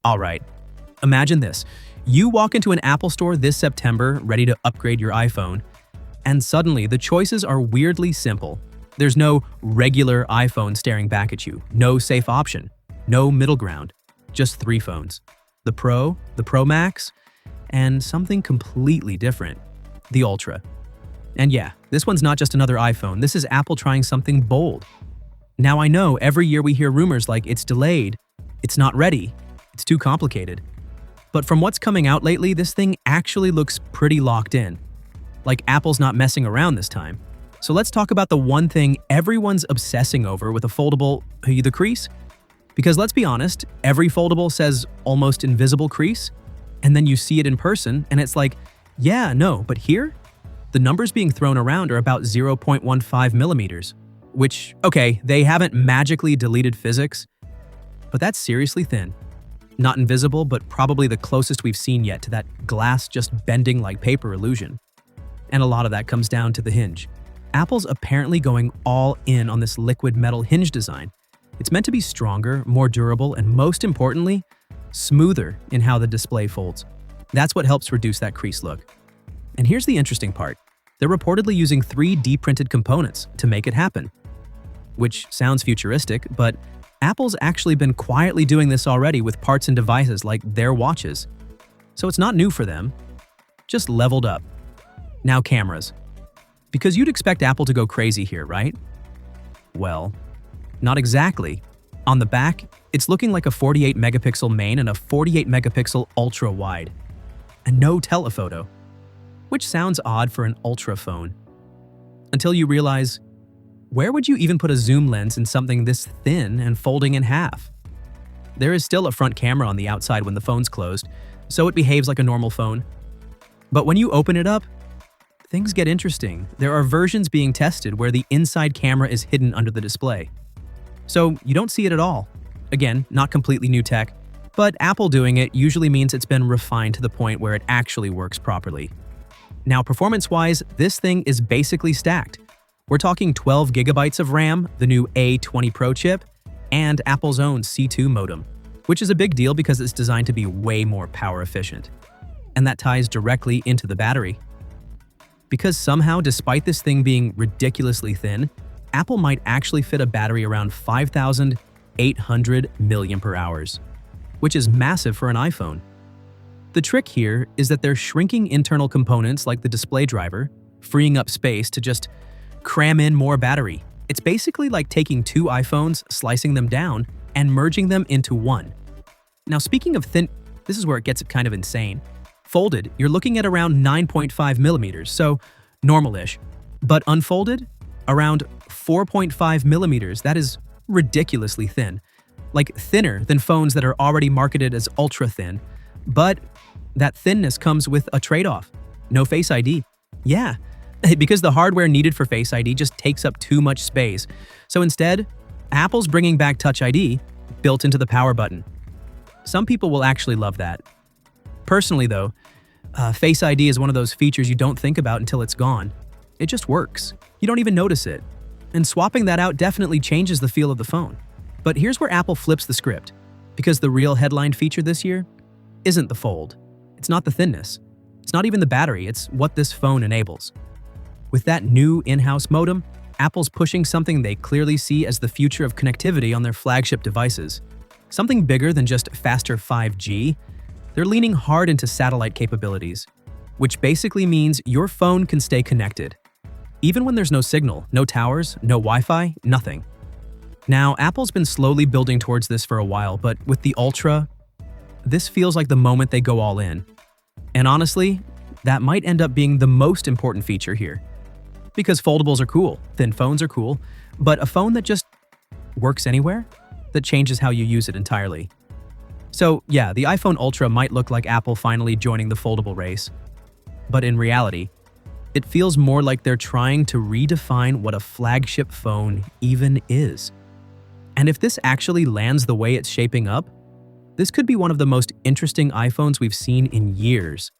Alright, imagine this. You walk into an Apple store this September ready to upgrade your iPhone, and suddenly the choices are weirdly simple. There's no regular iPhone staring back at you, no safe option, no middle ground, just three phones. The Pro, the Pro Max, and something completely different, the Ultra. And yeah, this one's not just another iPhone, this is Apple trying something bold. Now I know every year we hear rumors like it's delayed, it's not ready, it's too complicated. But from what's coming out lately, this thing actually looks pretty locked in. Like Apple's not messing around this time. So let's talk about the one thing everyone's obsessing over with a foldable, the crease. Because let's be honest, every foldable says almost invisible crease, and then you see it in person and it's like, yeah, no, but here? The numbers being thrown around are about 0.15 millimeters, which, okay, they haven't magically deleted physics, but that's seriously thin. Not invisible, but probably the closest we've seen yet to that glass just bending like paper illusion. And a lot of that comes down to the hinge. Apple's apparently going all in on this liquid metal hinge design. It's meant to be stronger, more durable, and most importantly, smoother in how the display folds. That's what helps reduce that crease look. And here's the interesting part. They're reportedly using 3D printed components to make it happen. Which sounds futuristic, but Apple's actually been quietly doing this already with parts and devices like their watches. So it's not new for them, just leveled up. Now cameras. Because you'd expect Apple to go crazy here, right? Well, not exactly. On the back, it's looking like a 48 megapixel main and a 48 megapixel ultra wide. And no telephoto. Which sounds odd for an ultra phone. Until you realize, where would you even put a zoom lens in something this thin and folding in half? There is still a front camera on the outside when the phone's closed, so it behaves like a normal phone. But when you open it up, things get interesting. There are versions being tested where the inside camera is hidden under the display. So you don't see it at all. Again, not completely new tech, but Apple doing it usually means it's been refined to the point where it actually works properly. Now, performance-wise, this thing is basically stacked. We're talking 12 gigabytes of RAM, the new A20 Pro chip, and Apple's own C2 modem, which is a big deal because it's designed to be way more power efficient. And that ties directly into the battery. Because somehow, despite this thing being ridiculously thin, Apple might actually fit a battery around 5,800 mAh, which is massive for an iPhone. The trick here is that they're shrinking internal components like the display driver, freeing up space to just cram in more battery. It's basically like taking two iPhones, slicing them down, and merging them into one. Now, speaking of thin, this is where it gets kind of insane. Folded, you're looking at around 9.5 millimeters, so normal-ish. But unfolded, around 4.5 millimeters. That is ridiculously thin. Like thinner than phones that are already marketed as ultra-thin. But that thinness comes with a trade-off. No Face ID. Yeah, because the hardware needed for Face ID just takes up too much space. So instead, Apple's bringing back Touch ID, built into the power button. Some people will actually love that. Personally though, Face ID is one of those features you don't think about until it's gone. It just works. You don't even notice it. And swapping that out definitely changes the feel of the phone. But here's where Apple flips the script. Because the real headline feature this year isn't the fold. It's not the thinness. It's not even the battery, it's what this phone enables. With that new in-house modem, Apple's pushing something they clearly see as the future of connectivity on their flagship devices. Something bigger than just faster 5G. They're leaning hard into satellite capabilities, which basically means your phone can stay connected. Even when there's no signal, no towers, no Wi-Fi, nothing. Now, Apple's been slowly building towards this for a while, but with the Ultra, this feels like the moment they go all in. And honestly, that might end up being the most important feature here. Because foldables are cool, thin phones are cool, but a phone that just works anywhere? That changes how you use it entirely. So yeah, the iPhone Ultra might look like Apple finally joining the foldable race. But in reality, it feels more like they're trying to redefine what a flagship phone even is. And if this actually lands the way it's shaping up, this could be one of the most interesting iPhones we've seen in years.